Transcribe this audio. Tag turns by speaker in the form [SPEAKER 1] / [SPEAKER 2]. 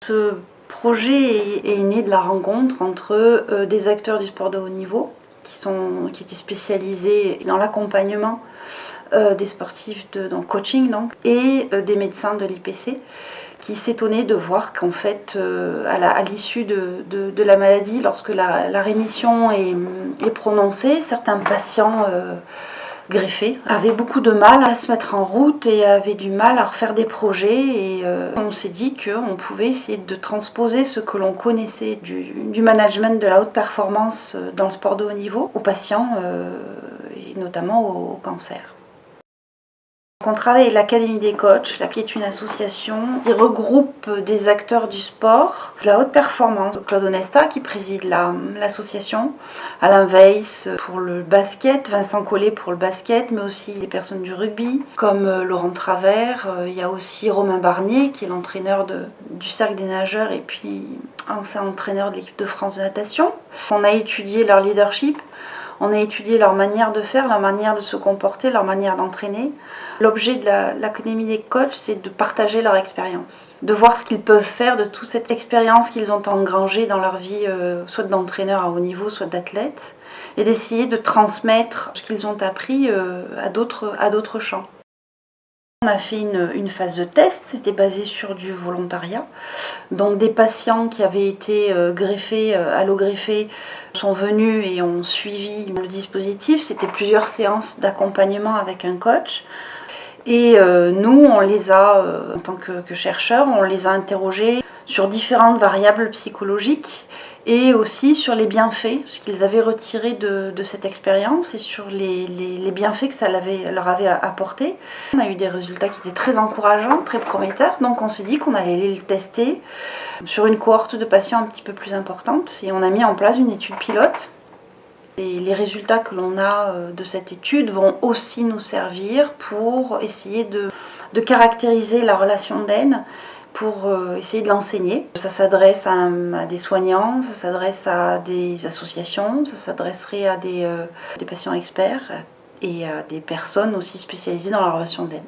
[SPEAKER 1] Ce projet est né de la rencontre entre des acteurs du sport de haut niveau qui étaient spécialisés dans l'accompagnement des sportifs donc coaching et des médecins de l'IPC qui s'étonnaient de voir qu'en fait à l'issue de la maladie, lorsque la rémission est prononcée, certains patients greffés avaient beaucoup de mal à se mettre en route et avaient du mal à refaire des projets, et on s'est dit qu'on pouvait essayer de transposer ce que l'on connaissait du management de la haute performance dans le sport de haut niveau aux patients et notamment au cancer. On travaille avec l'Académie des coachs, qui est une association qui regroupe des acteurs du sport, de la haute performance. Claude Onesta qui préside l'association, Alain Weiss pour le basket, Vincent Collet pour le basket, mais aussi des personnes du rugby, comme Laurent Travers. Il y a aussi Romain Barnier qui est l'entraîneur du cercle des nageurs et puis ancien entraîneur de l'équipe de France de natation. On a étudié leur leadership. On a étudié leur manière de faire, leur manière de se comporter, leur manière d'entraîner. L'objet de l'Académie des coachs, c'est de partager leur expérience, de voir ce qu'ils peuvent faire de toute cette expérience qu'ils ont engrangée dans leur vie, soit d'entraîneur à haut niveau, soit d'athlète, et d'essayer de transmettre ce qu'ils ont appris à d'autres champs. On a fait une phase de test, c'était basé sur du volontariat. Donc des patients qui avaient été greffés, allogreffés, sont venus et ont suivi le dispositif. C'était plusieurs séances d'accompagnement avec un coach. Et nous, on les a, en tant que chercheurs, on les a interrogés sur différentes variables psychologiques et aussi sur les bienfaits, ce qu'ils avaient retiré de cette expérience et sur les bienfaits que ça leur avait apporté. On a eu des résultats qui étaient très encourageants, très prometteurs, donc on s'est dit qu'on allait les tester sur une cohorte de patients un petit peu plus importante et on a mis en place une étude pilote. Et les résultats que l'on a de cette étude vont aussi nous servir pour essayer de caractériser la relation d'aide, pour essayer de l'enseigner. Ça s'adresse à des soignants, ça s'adresse à des associations, ça s'adresserait à des patients experts et à des personnes aussi spécialisées dans la relation d'aide.